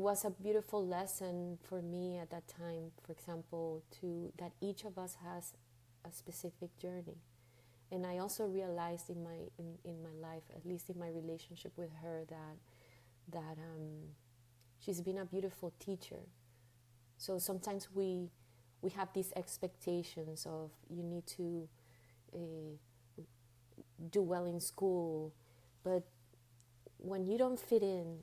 was a beautiful lesson for me at that time, for example, to that each of us has a specific journey. And I also realized in my life, at least in my relationship with her, that she's been a beautiful teacher. So sometimes we have these expectations of you need to do well in school, but when you don't fit in,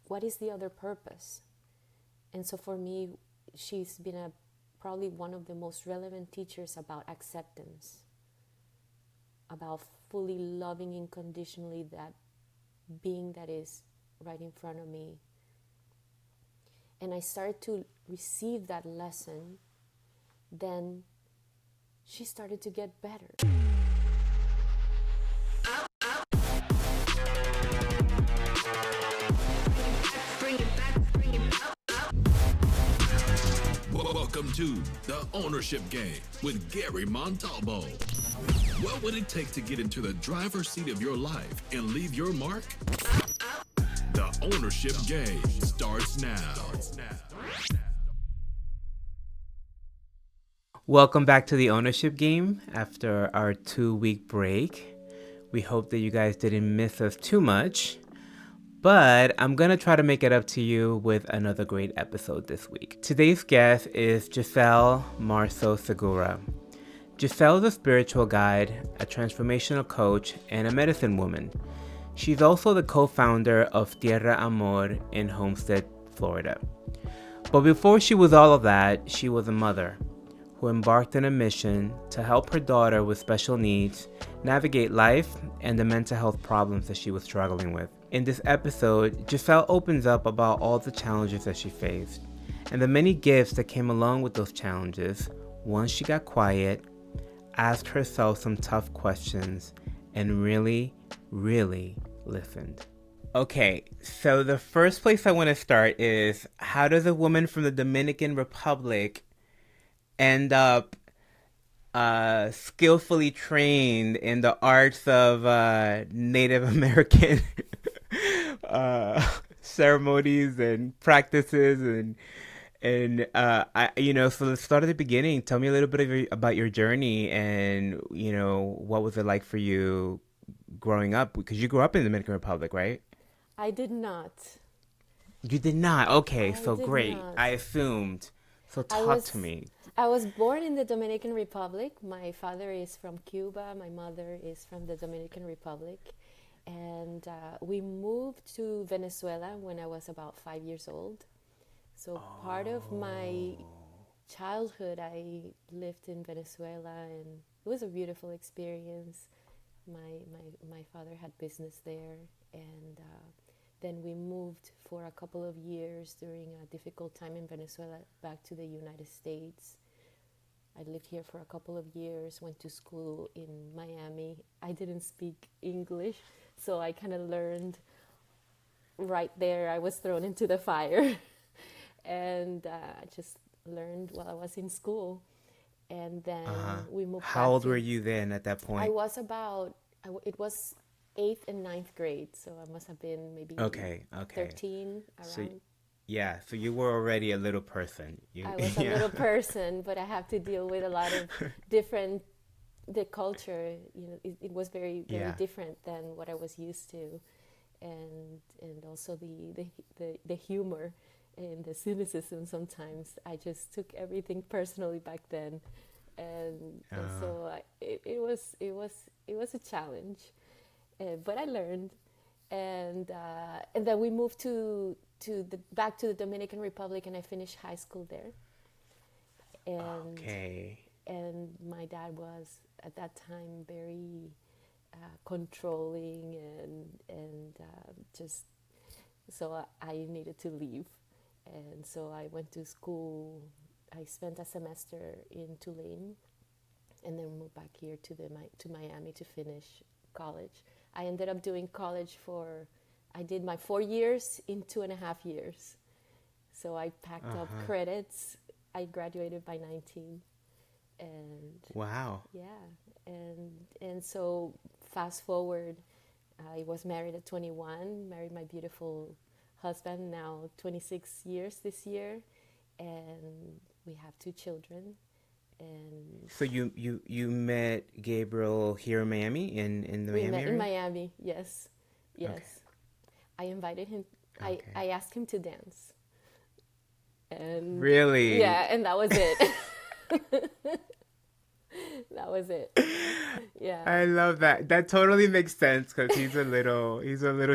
what is the other purpose? And so for me, she's been probably one of the most relevant teachers about acceptance, about fully loving unconditionally that being that is right in front of me. And I started to receive that lesson, then she started to get better. Welcome to The Ownership Game with Gary Montalvo. What would it take to get into the driver's seat of your life and leave your mark? The Ownership Game starts now. Welcome back to The Ownership Game after our 2-week break. We hope that you guys didn't miss us too much. But I'm going to try to make it up to you with another great episode this week. Today's guest is Giselle Marzo Segura. Giselle is a spiritual guide, a transformational coach, and a medicine woman. She's also the co-founder of Tierra Amor in Homestead, Florida. But before she was all of that, she was a mother who embarked on a mission to help her daughter with special needs navigate life and the mental health problems that she was struggling with. In this episode, Giselle opens up about all the challenges that she faced and the many gifts that came along with those challenges once she got quiet, asked herself some tough questions, and really, really listened. Okay, so the first place I want to start is, how does a woman from the Dominican Republic end up skillfully trained in the arts of Native American ceremonies and practices and so let's start at the beginning. Tell me a little bit about your journey and what was it like for you growing up, because you grew up in the Dominican Republic, right? I did not. You did not? Okay, so great. Not. I assumed. So talk to me. I was born in the Dominican Republic. My father is from Cuba. My mother is from the Dominican Republic. And we moved to Venezuela when I was about 5 years old. So part of my childhood, I lived in Venezuela, and it was a beautiful experience. My father had business there, and then we moved for a couple of years during a difficult time in Venezuela back to the United States. I lived here for a couple of years, went to school in Miami. I didn't speak English, so I kind of learned right there. I was thrown into the fire and I just learned while I was in school. And then we moved How old were you then at that point? I was it was 8th and 9th grade, so I must have been maybe 13 around. So you were already a little person. I was a little person, but I have to deal with a lot of the culture, it was very, very different than what I was used to. And also the humor and the cynicism sometimes. I just took everything personally back then. And so it was a challenge. But I learned. And then we moved back to the Dominican Republic, and I finished high school there. And my dad was at that time very controlling, and just so I needed to leave, and so I went to school. I spent a semester in Tulane, and then moved back here to Miami to finish college. I ended up doing college I did my 4 years in 2.5 years. So I packed up credits. I graduated by 19. And wow. Yeah. And so fast forward, I was married at 21, married my beautiful husband now 26 years this year, and we have 2 children. And So you met Gabriel here in Miami, in the we Miami met in area? Miami. Yes, Okay. yes. I invited him. Okay. I asked him to dance, and Really? yeah, and that was it. That was it. Yeah. I love that. That totally makes sense because he's a little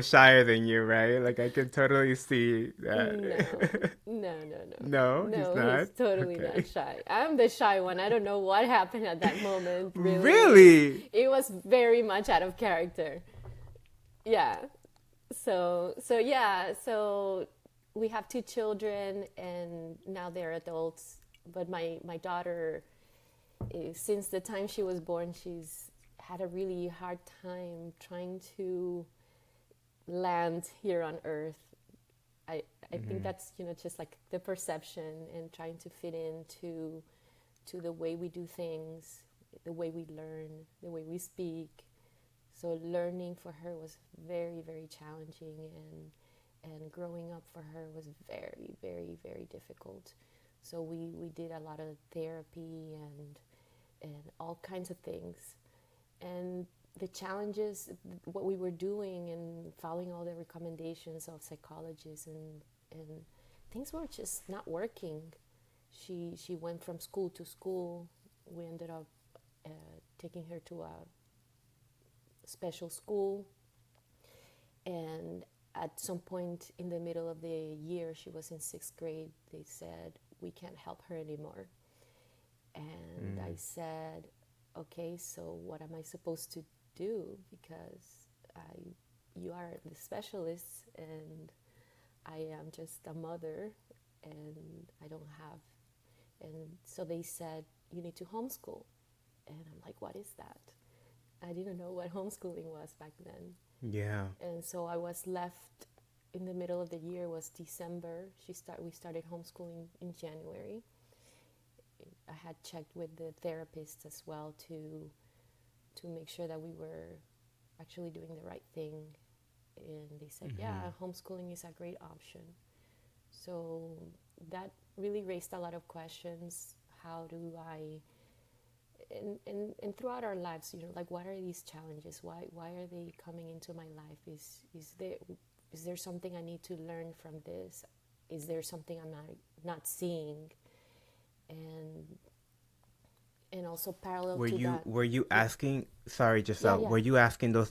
shyer than you, right? Like I can totally see No, that. no, no, no. No, he's No, he's not. totally not Okay. shy. I'm the shy one. I don't know what happened at that moment, really. Really? It was very much out of character. Yeah. So yeah, so we have 2 children and now they're adults. But my daughter, since the time she was born, she's had a really hard time trying to land here on Earth. I think that's just like the perception and trying to fit into to the way we do things, the way we learn, the way we speak. So learning for her was very, very challenging, and growing up for her was very, very, very difficult. So we did a lot of therapy and all kinds of things. And the challenges, what we were doing and following all the recommendations of psychologists, and things were just not working. She went from school to school. We ended up taking her to a special school, and at some point in the middle of the year, she was in 6th grade, they said we can't help her anymore. And I said, okay, so what am I supposed to do? Because you are the specialist and I am just a mother, and I don't have. And so they said, you need to homeschool. And I'm like, what is that? I didn't know what homeschooling was back then. Yeah. And so I was left in the middle of the year. It was December. We started homeschooling in January. I had checked with the therapist as well to make sure that we were actually doing the right thing. And they said, yeah, homeschooling is a great option. So that really raised a lot of questions. How do I, and throughout our lives, like, what are these challenges? Why are they coming into my life? Is there something I need to learn from this? Is there something I'm not seeing? And also parallel Were to you that. were you asking, sorry, Yeah, Giselle, yeah. were you asking those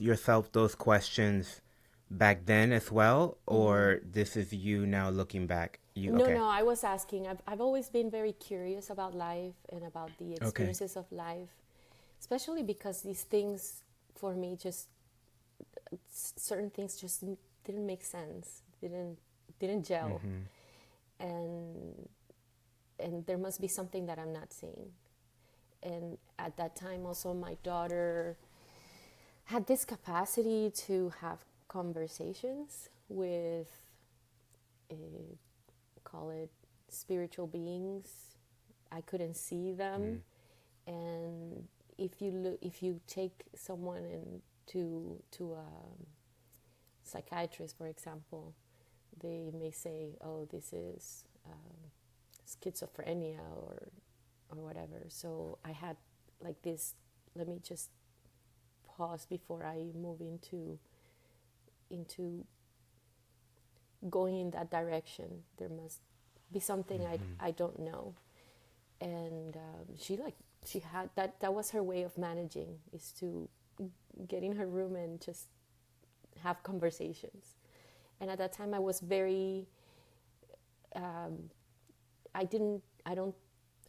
questions back then as well, or this is you now looking back? You No, okay? no, I was asking. I've always been very curious about life and about the Okay. experiences of life, especially because these things, for me, just certain things just didn't make sense, didn't gel, and there must be something that I'm not seeing. And at that time, also, my daughter had this capacity to have conversations with, call it, spiritual beings. I couldn't see them, and if you take someone to a psychiatrist, for example, they may say, "Oh, this is schizophrenia or whatever." So I had like this. Let me just pause before I move into going in that direction. There must be something I don't know. And she had that was her way of managing, is to get in her room and just have conversations. And at that time I was very I didn't I don't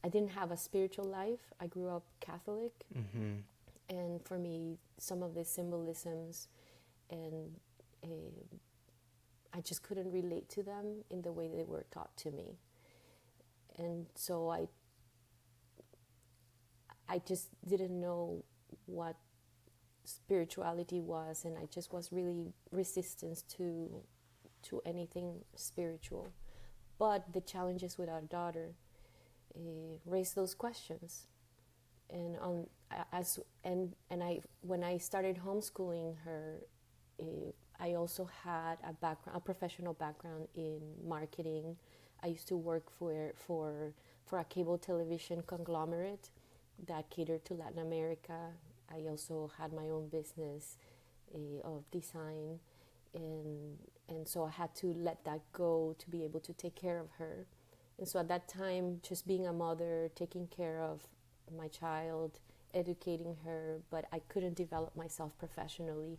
I didn't have a spiritual life. I grew up Catholic, and for me some of the symbolisms and I just couldn't relate to them in the way they were taught to me. And so I just didn't know what spirituality was, and I just was really resistant to anything spiritual. But the challenges with our daughter raised those questions, and I when I started homeschooling her, I also had a professional background in marketing. I used to work for a cable television conglomerate that catered to Latin America. I also had my own business of design, and so I had to let that go to be able to take care of her. And so at that time, just being a mother, taking care of my child, educating her, but I couldn't develop myself professionally.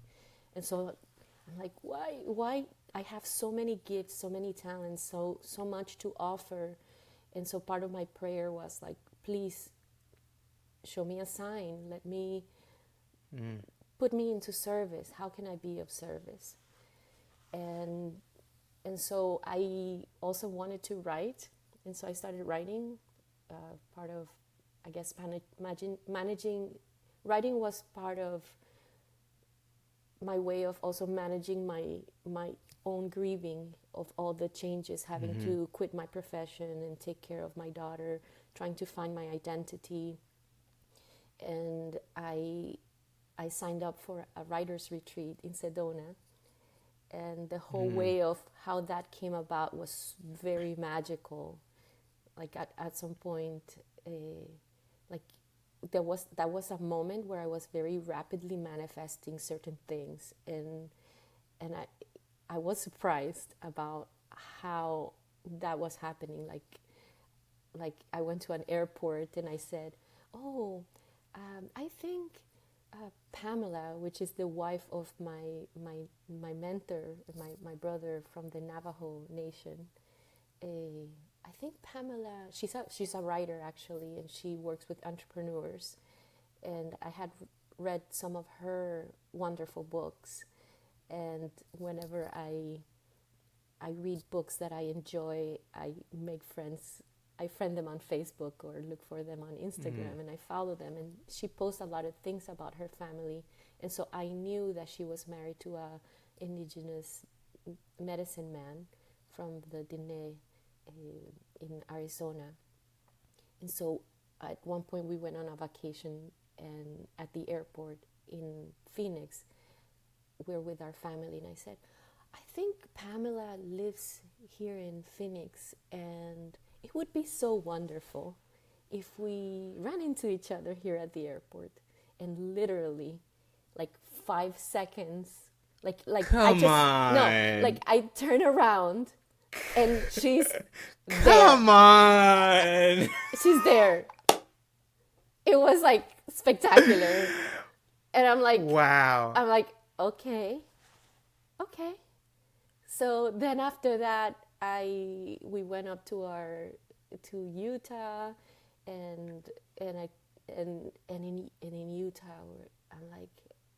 And so I'm like, why? I have so many gifts, so many talents, so much to offer. And so part of my prayer was like, please show me a sign. Let me put me into service. How can I be of service? And so I also wanted to write, and so I started writing. Part of, I guess, managing. Writing was part of my way of also managing my own grieving of all the changes, having to quit my profession and take care of my daughter, trying to find my identity. And I signed up for a writer's retreat in Sedona. And the whole way of how that came about was very magical. Like at some point, like that was a moment where I was very rapidly manifesting certain things, and I was surprised about how that was happening. Like I went to an airport and I said, "Oh, I think Pamela, which is the wife of my mentor, my brother from the Navajo Nation. I think Pamela, she's a writer actually, and she works with entrepreneurs. And I had read some of her wonderful books, and whenever I read books that I enjoy, I make friends. I friend them on Facebook or look for them on Instagram, and I follow them. And she posts a lot of things about her family, and so I knew that she was married to a indigenous medicine man from the Diné in Arizona. And so at one point we went on a vacation, and at the airport in Phoenix, we're with our family, and I said, I think Pamela lives here in Phoenix, and it would be so wonderful if we ran into each other here at the airport. And literally, like 5 seconds, like I Come just on. no, like I turn around, and she's there. Come on. She's there. It was like spectacular, and I'm like, Wow. okay. So then after that, we went up to Utah, and in Utah,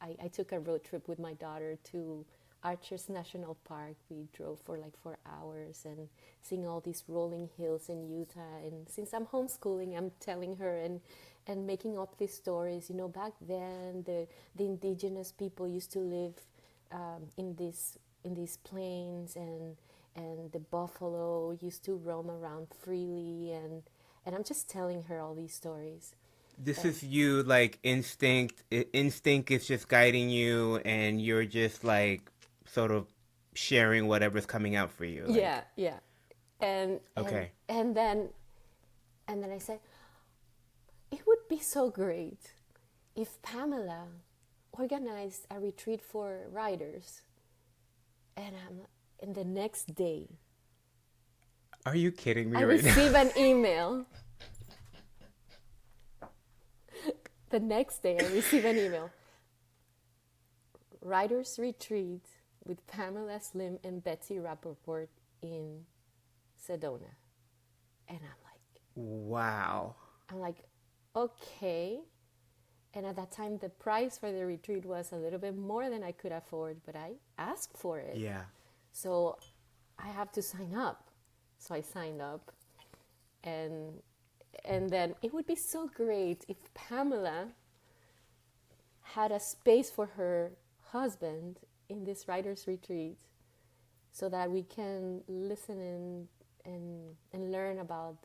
I took a road trip with my daughter to Arches National Park. We drove for like 4 hours and seeing all these rolling hills in Utah. And since I'm homeschooling, I'm telling her and making up these stories. You know, back then the indigenous people used to live in these plains, and the buffalo used to roam around freely, and I'm just telling her all these stories. This is you, like, instinct. Instinct is just guiding you, and you're just, like, sort of sharing whatever's coming out for you. Like, Yeah. And okay. and then I said, it would be so great if Pamela organized a retreat for writers. And the next day, Are you kidding me I right now? receive an email. The next day, I receive an email. Writers Retreat with Pamela Slim and Betsy Rappaport in Sedona. And Wow. I'm like, okay. And at that time, the price for the retreat was a little bit more than I could afford, but I asked for it. Yeah. So I have to sign up. So I signed up. And then it would be so great if Pamela had a space for her husband in this writer's retreat, so that we can listen and learn about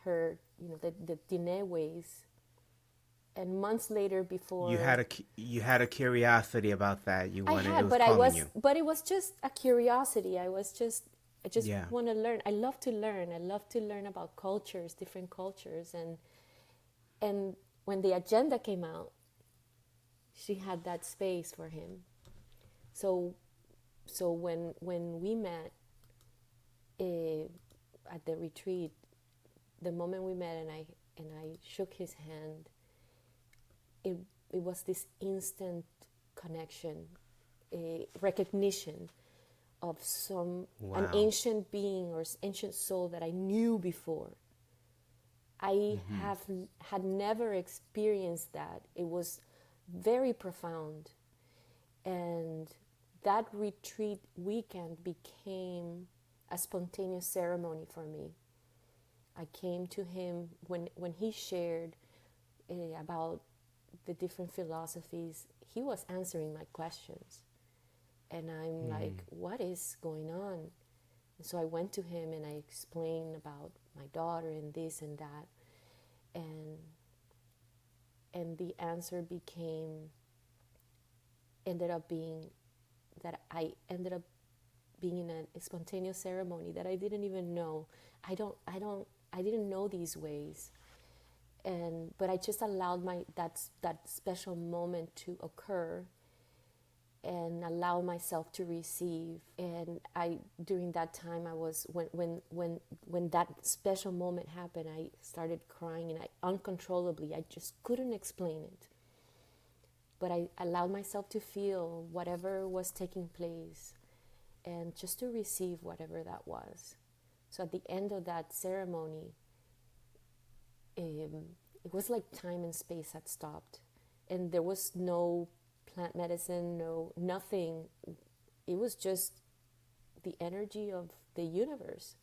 her, the Diné ways. And months later, You before had a curiosity about that. You I wanted, it had, was calling you. but it was just a curiosity. I just Yeah. want to learn. I love to learn. I love to learn about cultures, different cultures. And when the agenda came out, she had that space for him. So, so when we met uh, at the retreat, the moment we met and I shook his hand, it it was this instant connection, a recognition of an Wow. ancient being or ancient soul that I knew before. I have had never experienced that. It was very profound, and that retreat weekend became a spontaneous ceremony for me. I came to him when he shared about the different philosophies. He was answering my questions, and I'm like, what is going on? And so I went to him and I explained about my daughter and this and that, and the answer ended up being that I ended up being in a spontaneous ceremony that I didn't even know. I didn't know these ways, and but I just allowed that special moment to occur and allow myself to receive. And I during that time I was when that special moment happened, I started crying, and I uncontrollably, I just couldn't explain it, but I allowed myself to feel whatever was taking place and just to receive whatever that was. So at the end of that ceremony, it was like time and space had stopped, and there was no plant medicine, no nothing. It was just the energy of the universe.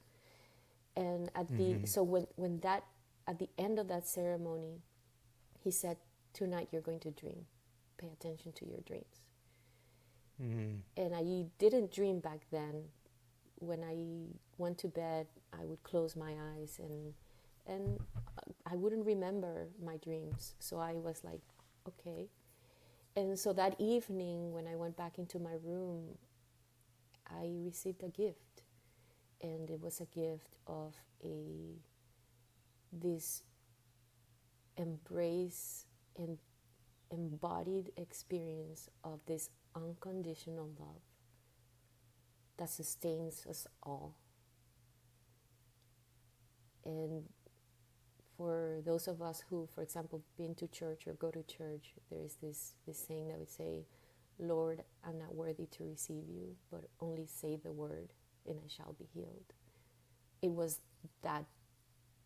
And at the so when that at the end of that ceremony, he said, "Tonight you're going to dream. Pay attention to your dreams." And I didn't dream back then. When I went to bed, I would close my eyes and I wouldn't remember my dreams. So I was like, okay. And so that evening, when I went back into my room, I received a gift, and it was a gift of this embrace and embodied experience of this unconditional love that sustains us all. And for those of us who, for example, been to church or go to church, there is this saying that would say, "Lord, I'm not worthy to receive you, but only say the word and I shall be healed." It was that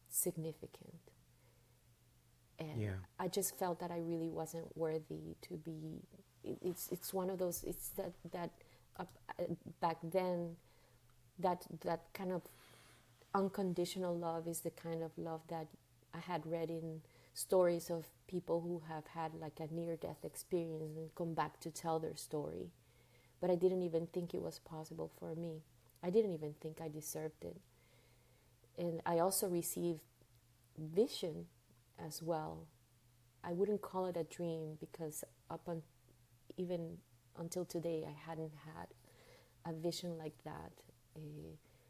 significant. And Yeah. I just felt that I really wasn't worthy to be. It's one of those. It's that uh, back then, that kind of unconditional love is the kind of love that I had read in stories of people who have had like a near-death experience and come back to tell their story. But I didn't even think it was possible for me. I didn't even think I deserved it. And I also received vision as well. I wouldn't call it a dream because even until today, I hadn't had a vision like that.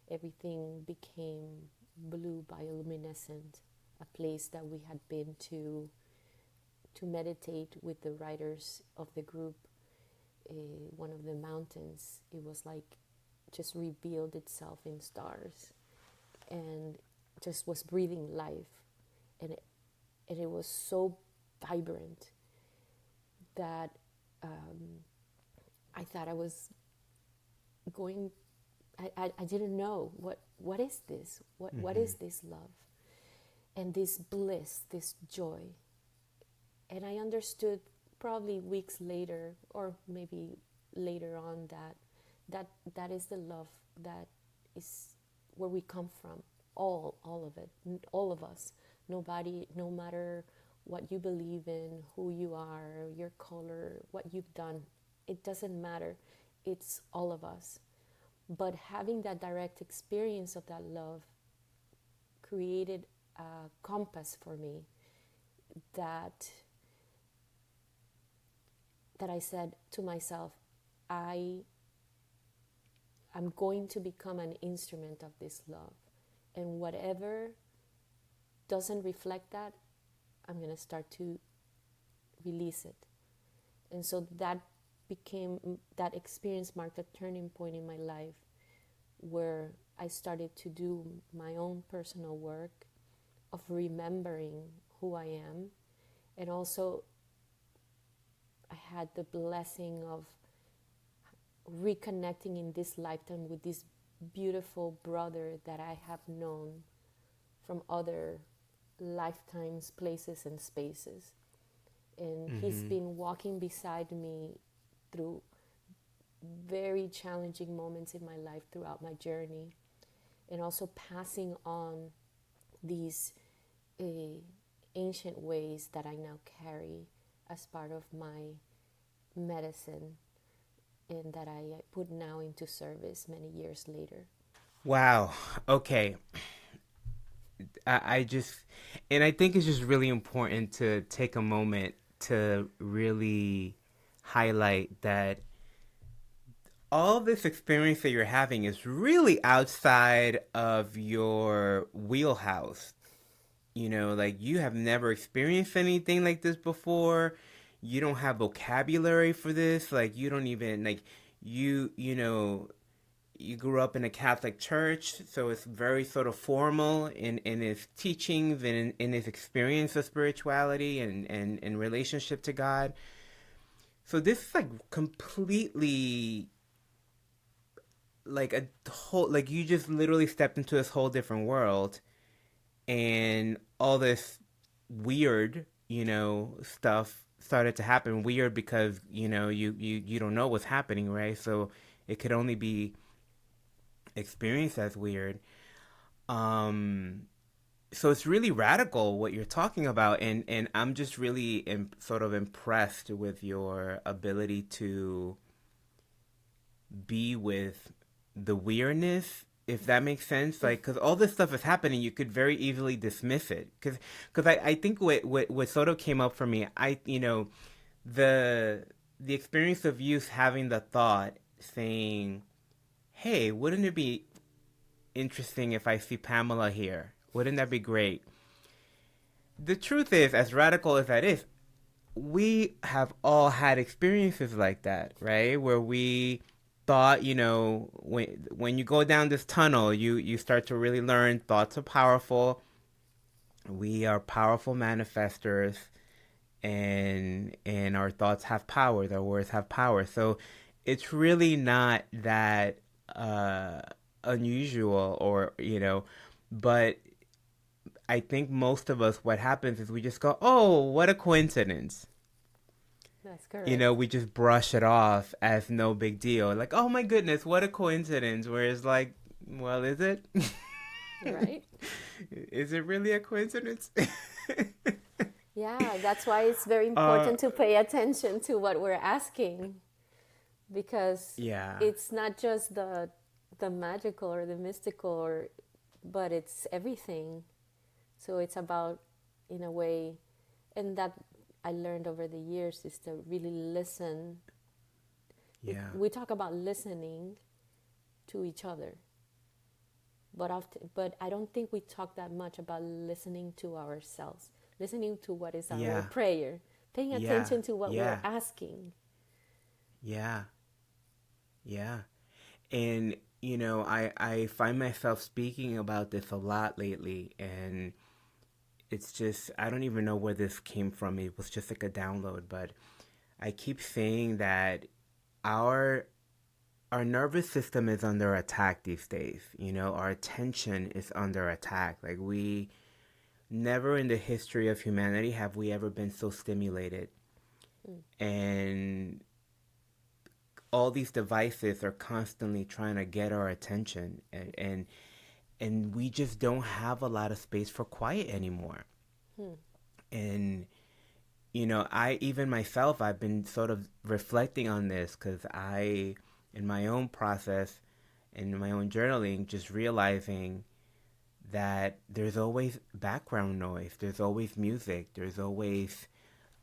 Everything became blue bioluminescent, a place that we had been to meditate with the writers of the group. One of the mountains, it was like just revealed itself in stars and just was breathing life, and it was so vibrant that I thought I was going. I didn't know what is this? What is this love and this bliss, this joy? And I understood probably weeks later, or maybe later on, that is the love that is where we come from. All of it, all of us. Nobody, no matter what you believe in, who you are, your color, what you've done, it doesn't matter. It's all of us. But having that direct experience of that love created a compass for me that that I said to myself, I I'm going to become an instrument of this love. And whatever doesn't reflect that, I'm going to start to release it. And so that experience marked a turning point in my life where I started to do my own personal work of remembering who I am. And also, I had the blessing of reconnecting in this lifetime with this beautiful brother that I have known from other lifetimes, places, and spaces. And he's been walking beside me through very challenging moments in my life throughout my journey, and also passing on these ancient ways that I now carry as part of my medicine and that I put now into service many years later. Wow. Okay. I just, and I think it's just really important to take a moment to really highlight that all this experience that you're having is really outside of your wheelhouse. You know, like you have never experienced anything like this before. You don't have vocabulary for this. Like you don't even like you know, you grew up in a Catholic church, so it's very sort of formal in its teachings and in its experience of spirituality and relationship to God. So this is like completely like a whole, like you just literally stepped into this whole different world, and all this weird, you know, stuff started to happen. Weird because, you know, you don't know what's happening, right? So it could only be experienced as weird. Um, so it's really radical what you're talking about, and I'm just really sort of impressed with your ability to be with the weirdness, if that makes sense. Like, because all this stuff is happening, you could very easily dismiss it. Because I think what sort of came up for me, you know, the experience of youth having the thought saying, hey, wouldn't it be interesting if I see Pamela here? Wouldn't that be great? The truth is, as radical as that is, we have all had experiences like that, right? Where we thought, you know, when you go down this tunnel, you start to really learn thoughts are powerful. We are powerful manifestors, and our thoughts have power. Our words have power. So it's really not that unusual, or you know, but I think most of us, what happens is we just go, oh, what a coincidence. That's You know, correct. we just brush it off as no big deal. Like, oh my goodness, what a coincidence. Whereas, like, well, is it? Right? Is it really a coincidence? Yeah, that's why it's very uh, important to pay attention to what we're asking, because yeah, it's not just the magical or the mystical, but it's everything. So it's about, in a way, and that I learned over the years is to really listen. yeah, We talk about listening to each other, but I don't think we talk that much about listening to ourselves, listening to what is our yeah, prayer, paying yeah, attention to what we're yeah, asking. yeah, yeah. And, you know, I find myself speaking about this a lot lately, and it's just, I don't even know where this came from. It was just like a download, but I keep saying that our our nervous system is under attack these days. You know, our attention is under attack. Like, we never in the history of humanity have we ever been so stimulated. Mm. And all these devices are constantly trying to get our attention, and we just don't have a lot of space for quiet anymore. Hmm. And you know, I even myself, I've been sort of reflecting on this because in my own process, in my own journaling, just realizing that there's always background noise, there's always music, there's always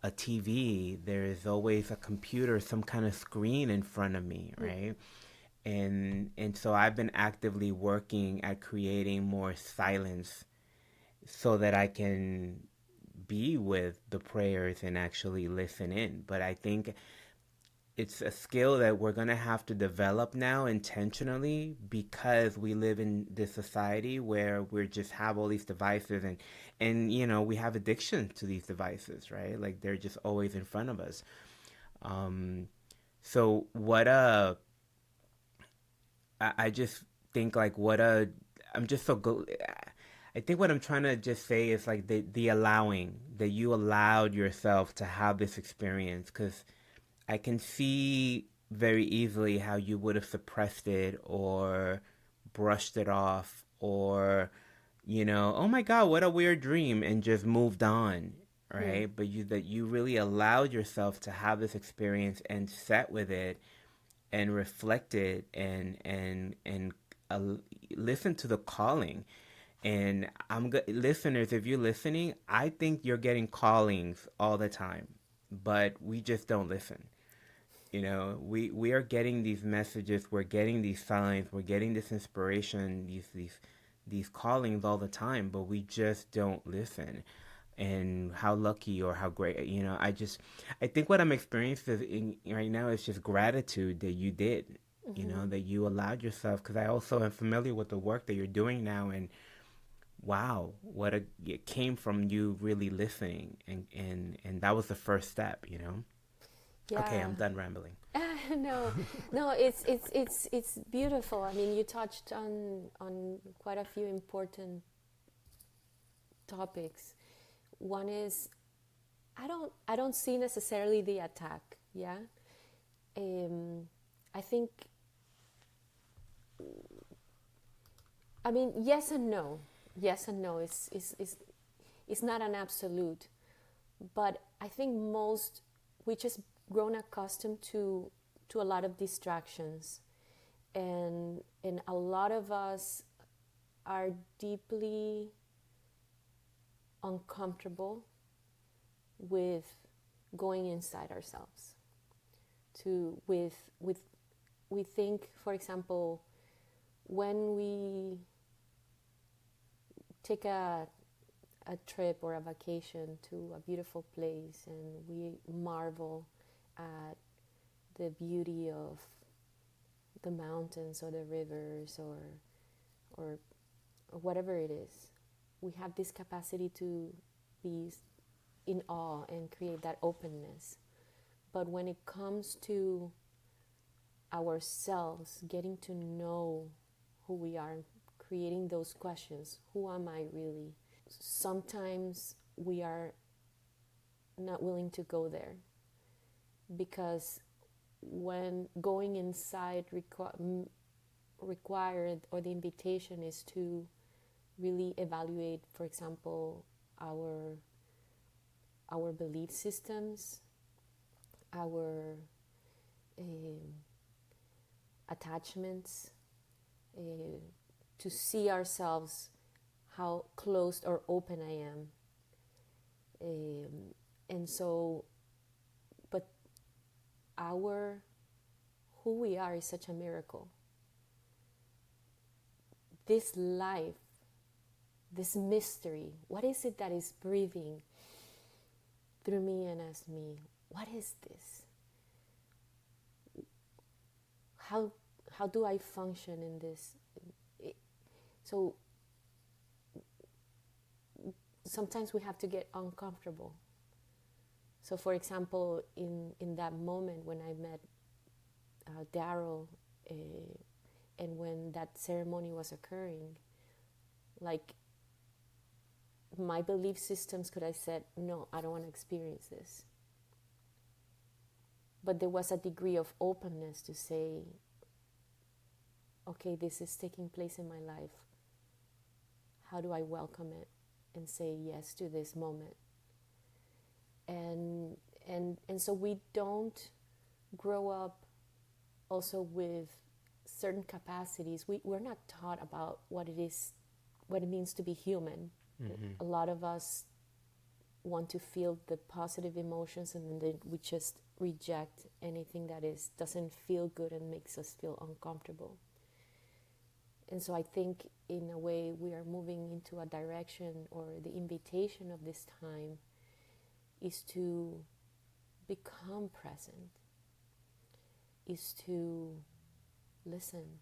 a TV, there is always a computer, some kind of screen in front of me, right? And so I've been actively working at creating more silence so that I can be with the prayers and actually listen in. But I think it's a skill that we're going to have to develop now intentionally, because we live in this society where we just have all these devices, and you know, we have addiction to these devices, right? Like, they're just always in front of us. um so what I just think, like, what a I'm just so good. I think what I'm trying to just say is, like, the allowing that you allowed yourself to have this experience, because I can see very easily how you would have suppressed it or brushed it off, or, you know, oh my God, what a weird dream, and just moved on, right? But you really allowed yourself to have this experience and sat with it and reflect it, and uh, listen to the calling. And listeners, if you're listening, I think you're getting callings all the time, but we just don't listen. You know, we are getting these messages, we're getting these signs, we're getting this inspiration, these callings all the time, but we just don't listen. And how lucky or how great, you know, I think what I'm experiencing right now is just gratitude that you did, you know, that you allowed yourself, because I also am familiar with the work that you're doing now, and wow, it came from you really listening, and that was the first step, you know. Okay, Yeah. I'm done rambling. No, no, it's beautiful. I mean, you touched on quite a few important topics. One is, I don't see necessarily the attack. Yeah, I think, I mean, yes and no. Yes and no. It's not an absolute, but I think most, we just grown accustomed to a lot of distractions, and a lot of us are deeply uncomfortable with going inside ourselves. To with We think, for example, when we take a trip or a vacation to a beautiful place, and we marvel at the beauty of the mountains or the rivers, or whatever it is, we have this capacity to be in awe and create that openness. But when it comes to ourselves, getting to know who we are, creating those questions, who am I really? Sometimes we are not willing to go there, because when going inside required, or the invitation is to really evaluate, for example, our belief systems, our attachments, uh, to see ourselves, how closed or open I am. And so, but our who we are is such a miracle. This life, this mystery, what is it that is breathing through me and as me? What is this? How do I function in this? So sometimes we have to get uncomfortable. So, for example, in that moment when I met Daryl, and when that ceremony was occurring, like, my belief systems could have said, no, I don't want to experience this. But there was a degree of openness to say, okay, this is taking place in my life. How do I welcome it and say yes to this moment? And so we don't grow up also with certain capacities. We're not taught about what it means to be human. A lot of us want to feel the positive emotions, and then we just reject anything that doesn't feel good and makes us feel uncomfortable. And so I think in a way we are moving into a direction, or the invitation of this time is to become present, is to listen,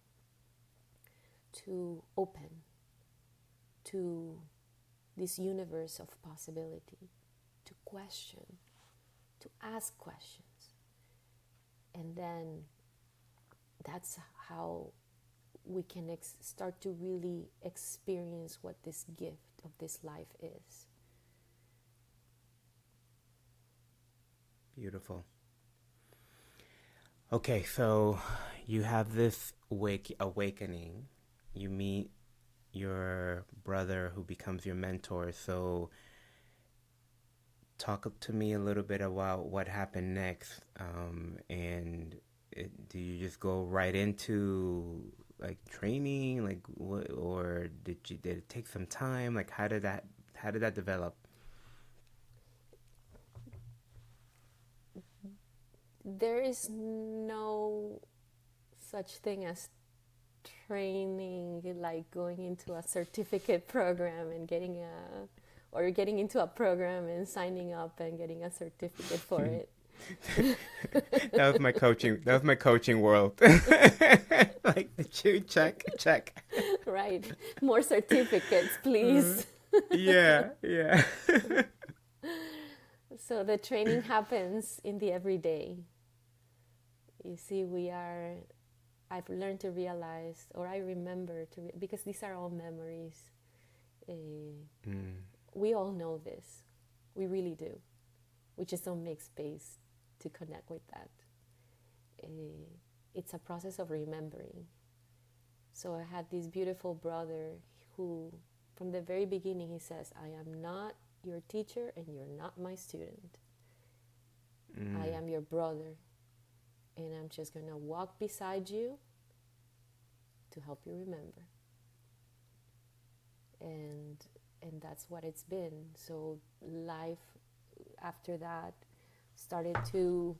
to open to this universe of possibility, to question, to ask questions. And then that's how we can start to really experience what this gift of this life is. Beautiful. Okay, so you have this awakening. You meet your brother who becomes your mentor. So talk to me a little bit about what happened next. Do you just go right into like training, like what, or did it take some time? Like how did that develop? There is no such thing as training, like going into a certificate program and getting into a program and signing up and getting a certificate for it. That was my coaching world. Like the check. Right. More certificates, please. Yeah. So the training happens in the everyday. You see, I've learned to realize, or I remember because these are all memories. We all know this. We really do. We just don't make space to connect with that. It's a process of remembering. So I had this beautiful brother who, from the very beginning, he says, I am not your teacher and you're not my student. I am your brother, and I'm just going to walk beside you to help you remember. And that's what it's been. So life after that started to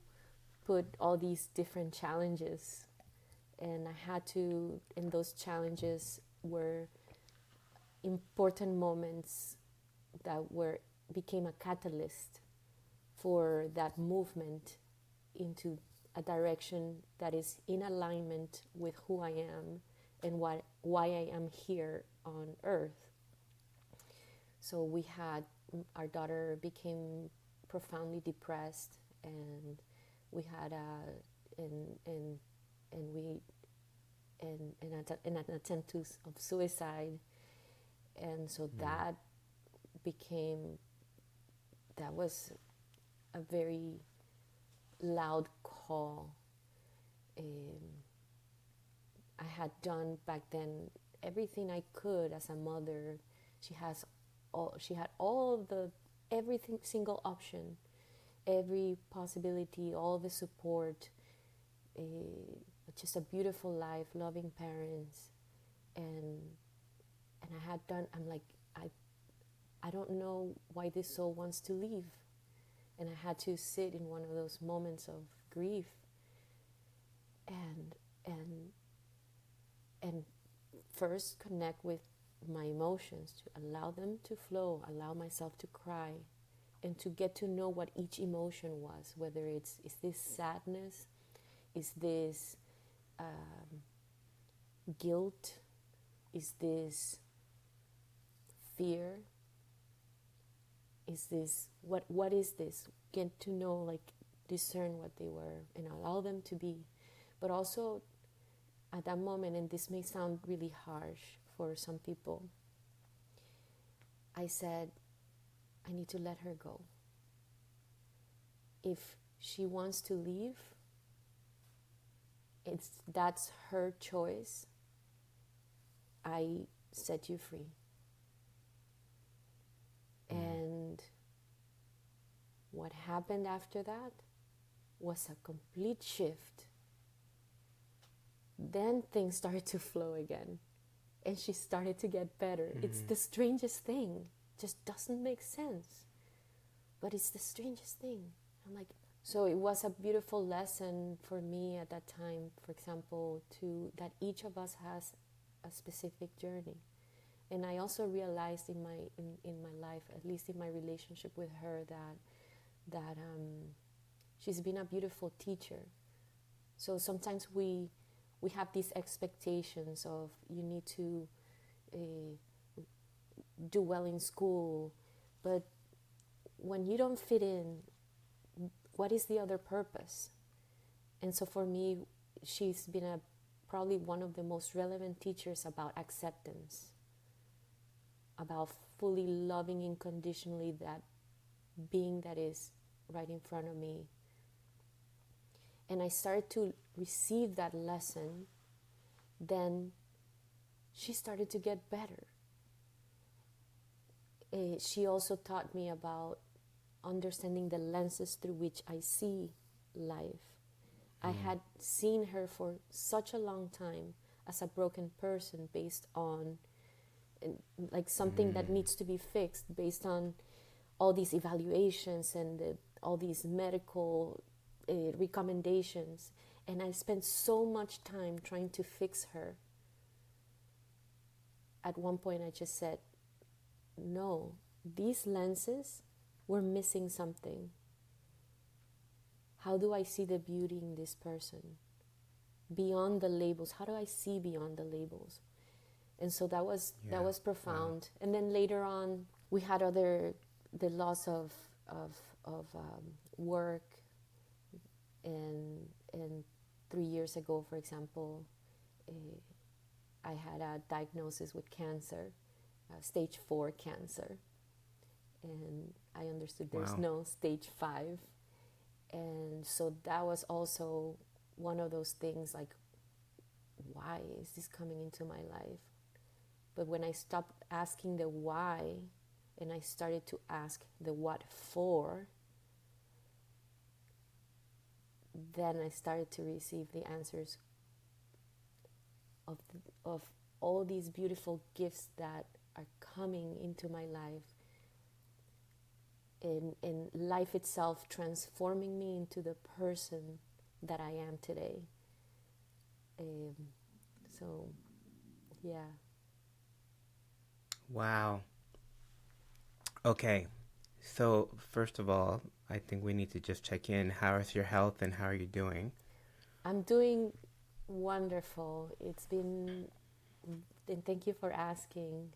put all these different challenges, and I had to, and those challenges were important moments that became a catalyst for that movement into a direction that is in alignment with who I am and why I am here on earth. So our daughter became profoundly depressed, and we had an attempt of suicide, and so that was a very loud call. I had done back then everything I could as a mother. She had every single option, every possibility, all the support, just a beautiful life, loving parents, and I'm like, I don't know why this soul wants to leave. And I had to sit in one of those moments of grief and first connect with my emotions, to allow them to flow, allow myself to cry, and to get to know what each emotion was, whether is this sadness, is this guilt, is this fear, is this, what is this? Get to know, like, discern what they were and allow them to be. But also at that moment, and this may sound really harsh for some people, I said, I need to let her go. If she wants to leave, that's her choice. I set you free. And what happened after that was a complete shift. Then things started to flow again, and she started to get better. It's the strangest thing, just doesn't make sense. But it's the strangest thing. I'm like, so it was a beautiful lesson for me at that time, for example, to that each of us has a specific journey. And I also realized in my life, at least in my relationship with her, that she's been a beautiful teacher. So sometimes we have these expectations of you need to do well in school, but when you don't fit in, what is the other purpose? And so for me, she's been probably one of the most relevant teachers about acceptance, about fully loving unconditionally that being that is right in front of me. And I started to receive that lesson, then she started to get better. She also taught me about understanding the lenses through which I see life. I had seen her for such a long time as a broken person based on like something that needs to be fixed based on all these evaluations and all these medical recommendations. And I spent so much time trying to fix her. At one point I just said, no, these lenses were missing something. How do I see the beauty in this person? Beyond the labels, how do I see beyond the labels? And so that was profound. Wow. And then later on, we had the loss of work, and 3 years ago, for example, I had a diagnosis with cancer, stage 4 cancer, and I understood there's no stage 5, and so that was also one of those things like, why is this coming into my life? But when I stopped asking the why and I started to ask the what for, then I started to receive the answers of all these beautiful gifts that are coming into my life, and life itself transforming me into the person that I am today. So, yeah. Wow. Okay. So, first of all, I think we need to just check in. How is your health and how are you doing? I'm doing wonderful. It's been, and thank you for asking.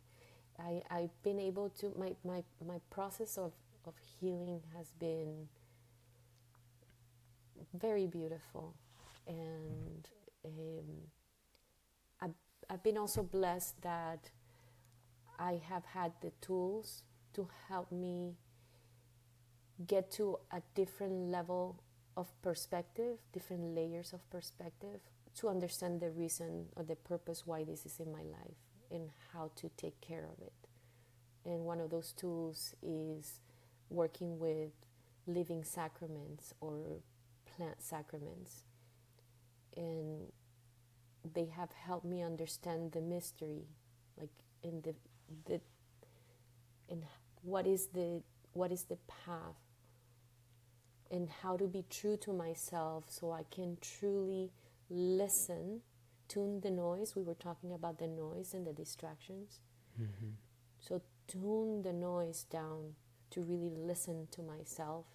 I've been able to, my process of healing has been very beautiful. And I've been also blessed that I have had the tools to help me get to a different level of perspective, different layers of perspective, to understand the reason or the purpose why this is in my life and how to take care of it. And one of those tools is working with living sacraments or plant sacraments. And they have helped me understand the mystery, like in in what is the path, and how to be true to myself so I can truly listen, tune the noise. We were talking about the noise and the distractions. Mm-hmm. So tune the noise down to really listen to myself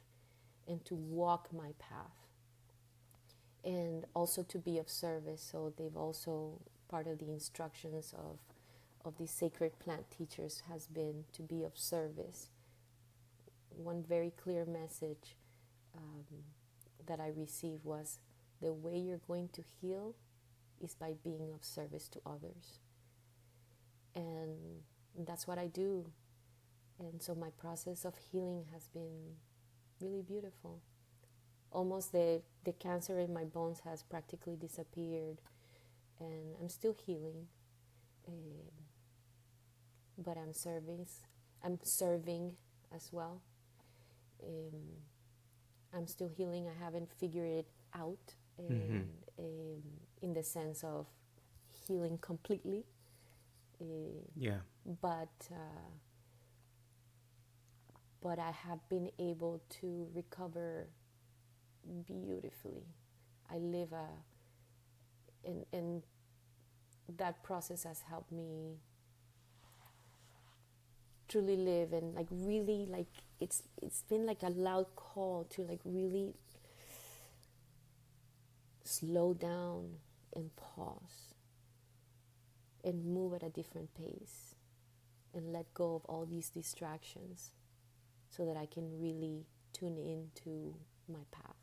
and to walk my path. And also to be of service. So they've also, part of the instructions of these sacred plant teachers has been to be of service. One very clear message that I received was, the way you're going to heal is by being of service to others. And that's what I do. And so my process of healing has been really beautiful. Almost the cancer in my bones has practically disappeared, and I'm still healing, but I'm serving as well. I'm still healing. I haven't figured it out in the sense of healing completely. Yeah. But but I have been able to recover beautifully. I live and that process has helped me truly live, and like really, like it's been like a loud call to like really slow down and pause and move at a different pace and let go of all these distractions so that I can really tune into my path.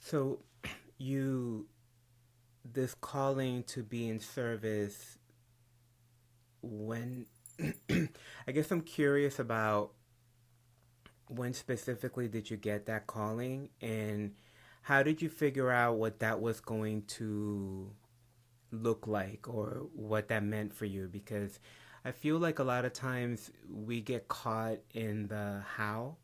So, you, this calling to be in service, when, I guess I'm curious about when specifically did you get that calling, and how did you figure out what that was going to look like or what that meant for you? Because I feel like a lot of times we get caught in the how,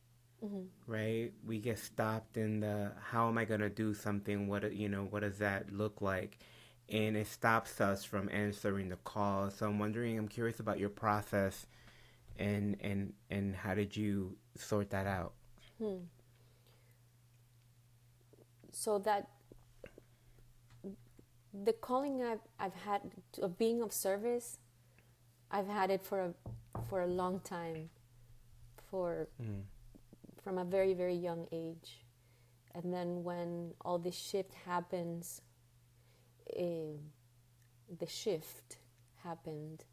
Mm-hmm. right? We get stopped in the how am I going to do something? What does that look like? And it stops us from answering the call. So I'm curious about your process, and how did you sort that out? Hmm. So that the calling I've had of being of service, I've had it for a long time, for Mm. from a very very young age, and then when all this shift happens, eh, the shift happened.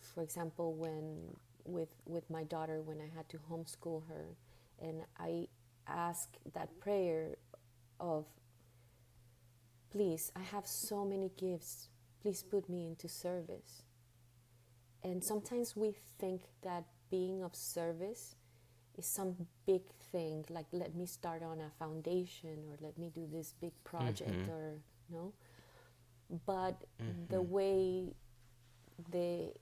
For example, when with my daughter, when I had to homeschool her, and I asked that prayer of, please, I have so many gifts, please put me into service. And sometimes we think that being of service is some big thing, like let me start on a foundation or let me do this big project, Mm-hmm. or no. But the Mm-hmm. way the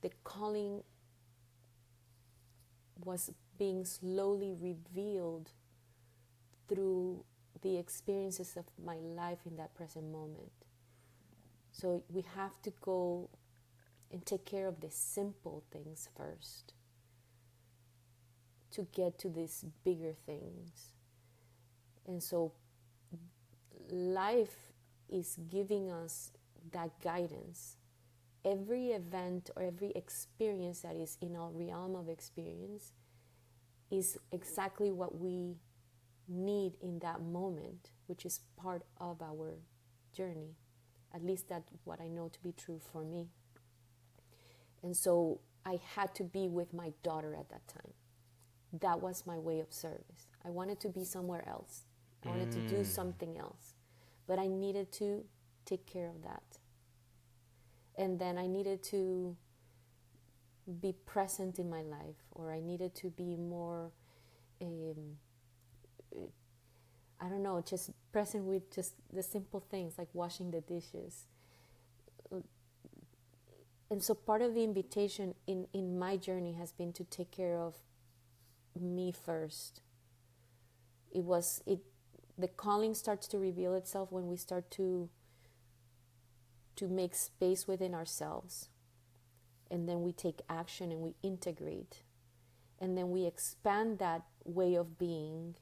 the calling was being slowly revealed through the experiences of my life in that present moment. So we have to go and take care of the simple things first to get to these bigger things. And so life is giving us that guidance. Every event or every experience that is in our realm of experience is exactly what we need in that moment, which is part of our journey. At least that's what I know to be true for me. And so I had to be with my daughter at that time. That was my way of service. I wanted to be somewhere else. I wanted to do Mm. something else. But I needed to take care of that. And then I needed to be present in my life, or I needed to be more, um, I don't know, just present with just the simple things like washing the dishes. And so part of the invitation in my journey has been to take care of me first. The calling starts to reveal itself when we start to make space within ourselves, and then we take action and we integrate, and then we expand that way of being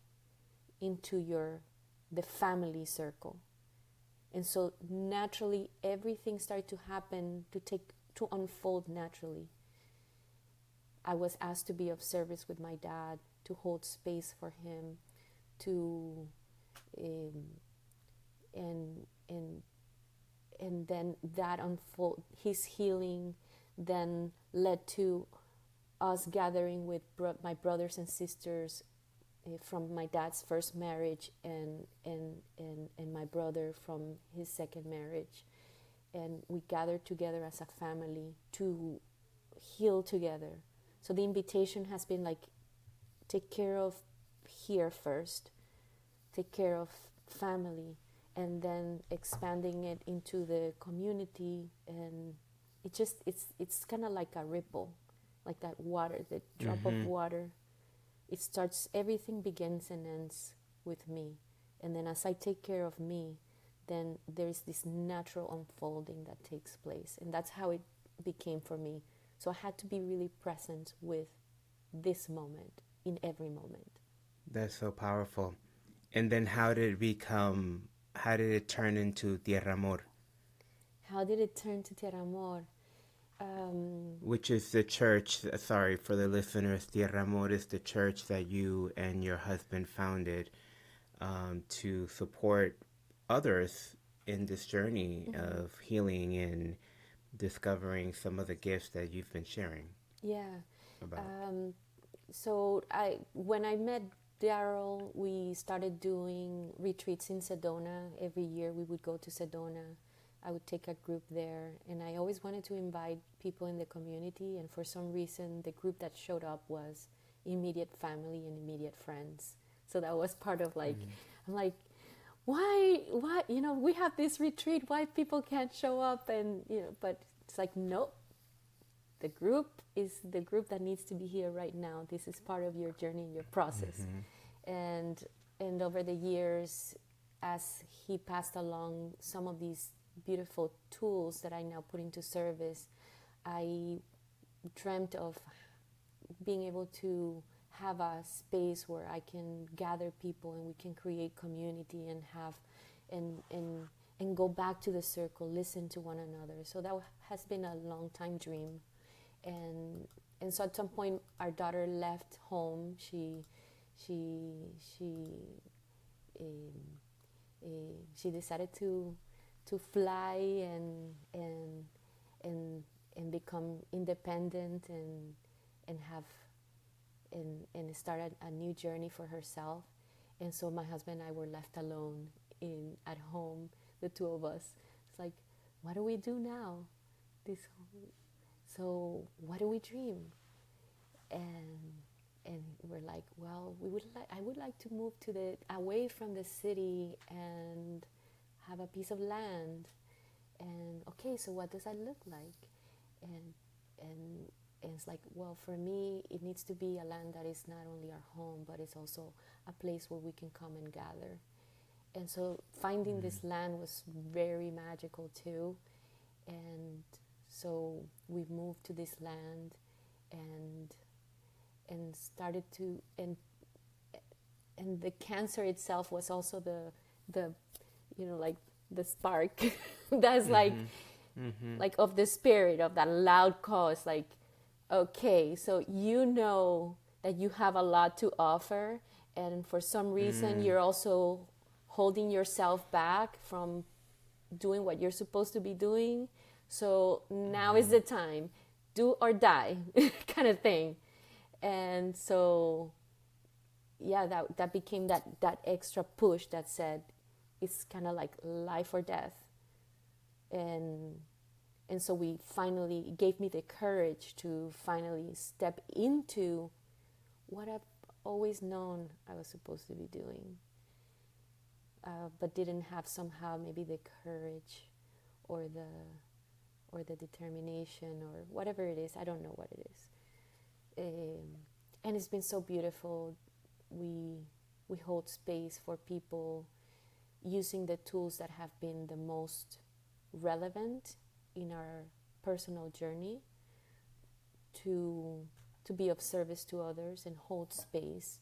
into the family circle. And so naturally everything started to happen, to unfold naturally. I was asked to be of service with my dad, to hold space for him, to um, and then that unfold, his healing then led to us gathering with my brothers and sisters from my dad's first marriage, and my brother from his second marriage, and we gathered together as a family to heal together. So the invitation has been like, take care of here first, take care of family, and then expanding it into the community. And it's kind of like a ripple, like that water, the drop of Mm-hmm. water. It starts, everything begins and ends with me, and then as I take care of me, then there's this natural unfolding that takes place. And that's how it became for me So I had to be really present with this moment in every moment. That's so powerful. And then how did it turn into Tierra Amor? How did it turn to Tierra Amor? Um, Which is the church, sorry for the listeners, Tierra Amor is the church that you and your husband founded to support others in this journey mhm. of healing and discovering some of the gifts that you've been sharing Yeah. about. Um, so when I met Daryl, we started doing retreats in Sedona. Every year we would go to Sedona. I would take a group there, and I always wanted to invite people in the community. And for some reason, the group that showed up was immediate family and immediate friends. So that was part of like, I'm like, why, we have this retreat. Why people can't show up? And but it's like, nope, the group is the group that needs to be here right now. This is part of your journey and your process. And over the years, as he passed along some of these beautiful tools that I now put into service, I dreamt of being able to have a space where I can gather people and we can create community and have and go back to the circle, listen to one another. So that has been a long time dream. And so at some point our daughter left home. Um, she decided to fly and become independent and have and start a new journey for herself. And so my husband and I were left alone at home, the two of us. It's like, what do we do now? This So what do we dream? And we're like, well, I would like to move away from the city and have a piece of land. And okay, so what does that look like? And and and it's like, well, for me, it needs to be a land that is not only our home, but it's also a place where we can come and gather. And so finding this land was very magical too. And so we moved to this land and started to and the cancer itself was also the like the spark that's like of the spirit of that loud cause, like, okay, so that you have a lot to offer, and for some reason you're also holding yourself back from doing what you're supposed to be doing. So now is the time, do or die kind of thing. And so yeah, that became that extra push that said it's kind of like life or death. And so we finally, it gave me the courage to finally step into what I've always known I was supposed to be doing, but didn't have somehow maybe the courage or the determination or whatever it is. I don't know what it is. And it's been so beautiful. We hold space for people using the tools that have been the most relevant in our personal journey to be of service to others and hold space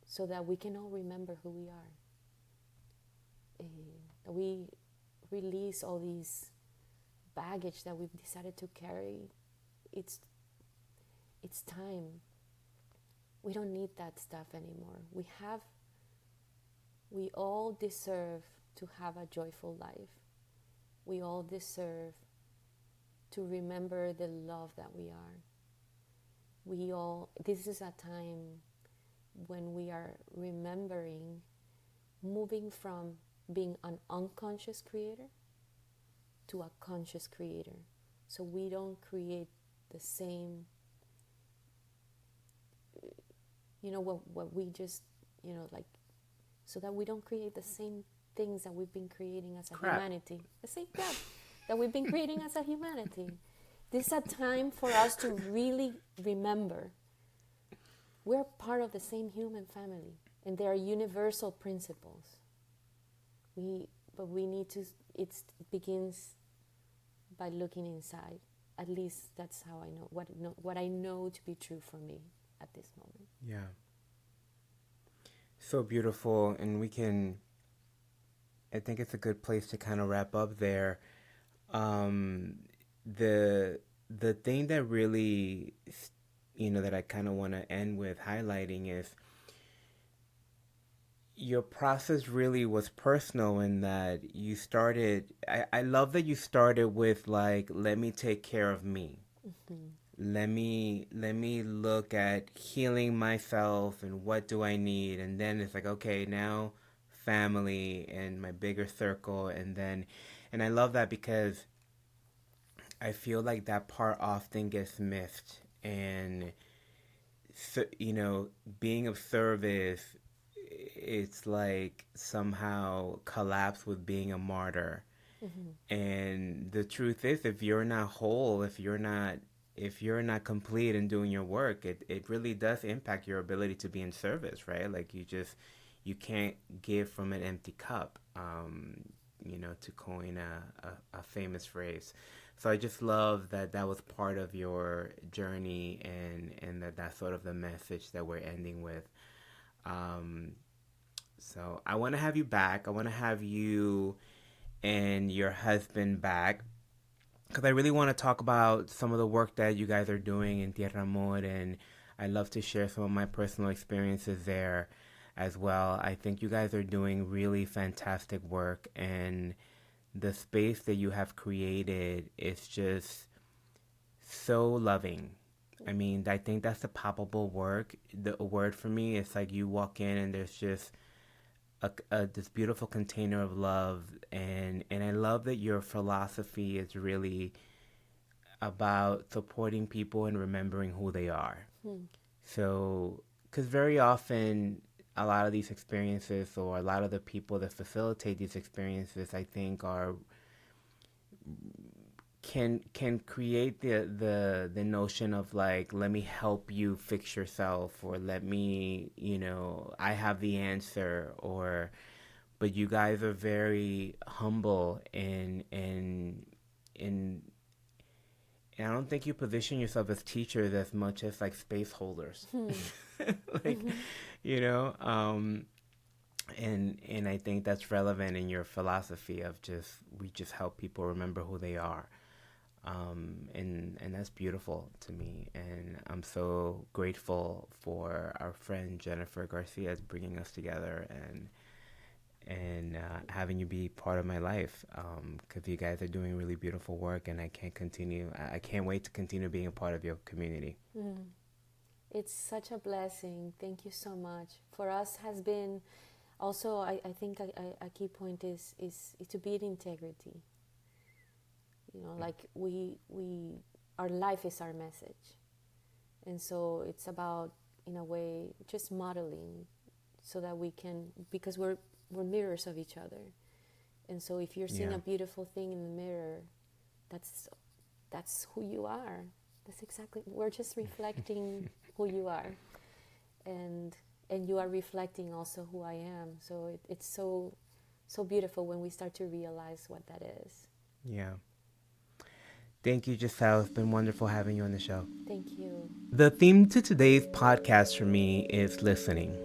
so that we can all remember who we are. That we release all these baggage that we've decided to carry. It's time. We don't need that stuff anymore. We all deserve to have a joyful life. We all deserve to remember the love that we are. This is a time when we are remembering, moving from being an unconscious creator to a conscious creator. So we don't create the same, what we just, like, so that we don't create the same things that we've been creating as a humanity. The same crap that we've been creating as a humanity. This is a time for us to really remember we're part of the same human family, and there are universal principles. But we need to, it begins by looking inside at least that's how I know what I know to be true for me at this moment. Yeah. So beautiful. And I think it's a good place to kind of wrap up there. Um, the thing that really, that I kind of want to end with highlighting is your process really was personal in that you started. I love that you started with like, let me take care of me. Mm-hmm. Let me look at healing myself and what do I need, and then it's like, okay, now family and my bigger circle, and I love that because I feel like that part often gets missed, and so, being of service, it's like somehow collapse with being a martyr. Mm-hmm. And the truth is, if you're not whole, if you're not complete in doing your work, it really does impact your ability to be in service, right? Like you can't give from an empty cup, to coin a famous phrase. So I just love that that was part of your journey, and that's sort of the message that we're ending with. Um, so I want to have you back. I want to have you and your husband back because I really want to talk about some of the work that you guys are doing in Tierra Amor, and I love to share some of my personal experiences there as well. I think you guys are doing really fantastic work, and the space that you have created is just so loving. I mean, I think that's the palpable word for me. It's like you walk in and there's just this beautiful container of love, and I love that your philosophy is really about supporting people and remembering who they are. Hmm. So, because very often a lot of these experiences, or a lot of the people that facilitate these experiences, I think can create the notion of like, let me help you fix yourself, or let me, I have the answer, but you guys are very humble, and I don't think you position yourself as teachers as much as like space holders. Like, Mm-hmm. you know, um, and I think that's relevant in your philosophy of we just help people remember who they are. And that's beautiful to me, and I'm so grateful for our friend Jennifer Garcia bringing us together, and having you be part of my life, because you guys are doing really beautiful work, and I can't wait to continue being a part of your community. Mm. It's such a blessing. Thank you so much. For us has been also, I think a key point is to be in integrity. Like our life is our message. And so it's about, in a way, just modeling so that we can, because we're mirrors of each other. And so if you're seeing Yeah. a beautiful thing in the mirror, that's who you are. That's exactly, we're just reflecting who you are. And you are reflecting also who I am. So it's so beautiful when we start to realize what that is. Yeah. Thank you, Giselle. It's been wonderful having you on the show. Thank you. The theme to today's podcast for me is listening.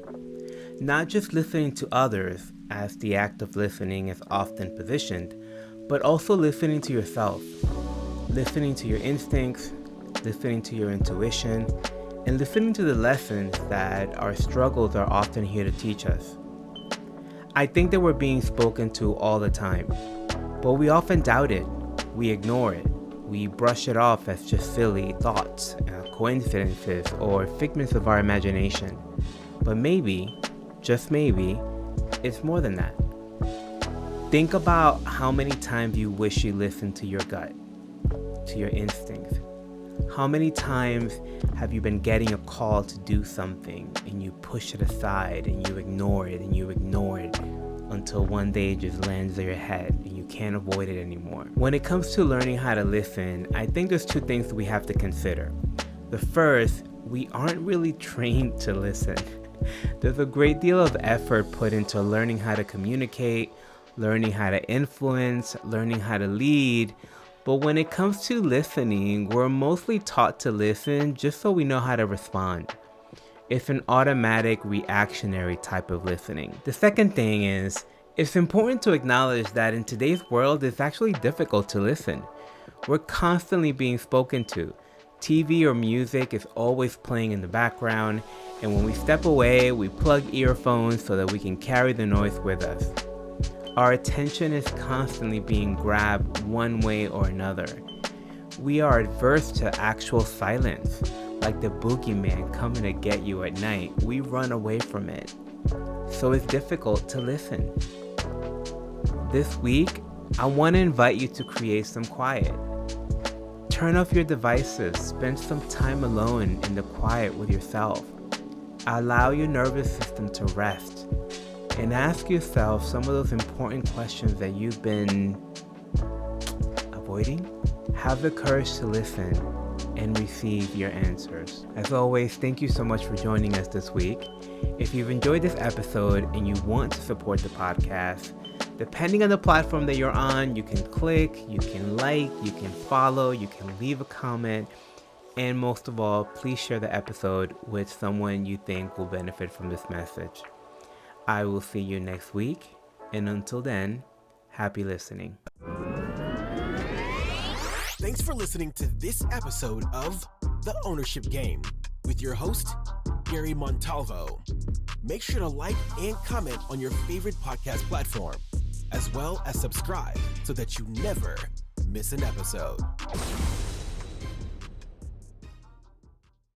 Not just listening to others, as the act of listening is often positioned, but also listening to yourself. Listening to your instincts, listening to your intuition, and listening to the lessons that our struggles are often here to teach us. I think that we're being spoken to all the time, but we often doubt it. We ignore it. We brush it off as just silly thoughts, coincidences, or figments of our imagination. But maybe, just maybe, it's more than that. Think about how many times you wish you listened to your gut, to your instincts. How many times have you been getting a call to do something and you push it aside and you ignore it and you ignore it until one day it just lands on your head and you can't avoid it anymore? When it comes to learning how to listen, I think there's two things that we have to consider. The first, we aren't really trained to listen. There's a great deal of effort put into learning how to communicate, learning how to influence, learning how to lead, But when it comes to listening, we're mostly taught to listen just so we know how to respond. It's an automatic reactionary type of listening. The second thing is, it's important to acknowledge that in today's world, it's actually difficult to listen. We're constantly being spoken to. TV or music is always playing in the background, and when we step away, we plug earphones so that we can carry the noise with us. Our attention is constantly being grabbed one way or another. We are adverse to actual silence. Like the boogeyman coming to get you at night, we run away from it. So it's difficult to listen. This week, I want to invite you to create some quiet. Turn off your devices, spend some time alone in the quiet with yourself. Allow your nervous system to rest, and ask yourself some of those important questions that you've been avoiding. Have the courage to listen and receive your answers. As always, thank you so much for joining us this week. If you've enjoyed this episode and you want to support the podcast, depending on the platform that you're on, you can click, you can like, you can follow, you can leave a comment, and most of all, please share the episode with someone you think will benefit from this message. I will see you next week, and until then, happy listening. Thanks for listening to this episode of The Ownership Game with your host, Gary Montalvo. Make sure to like and comment on your favorite podcast platform, as well as subscribe so that you never miss an episode.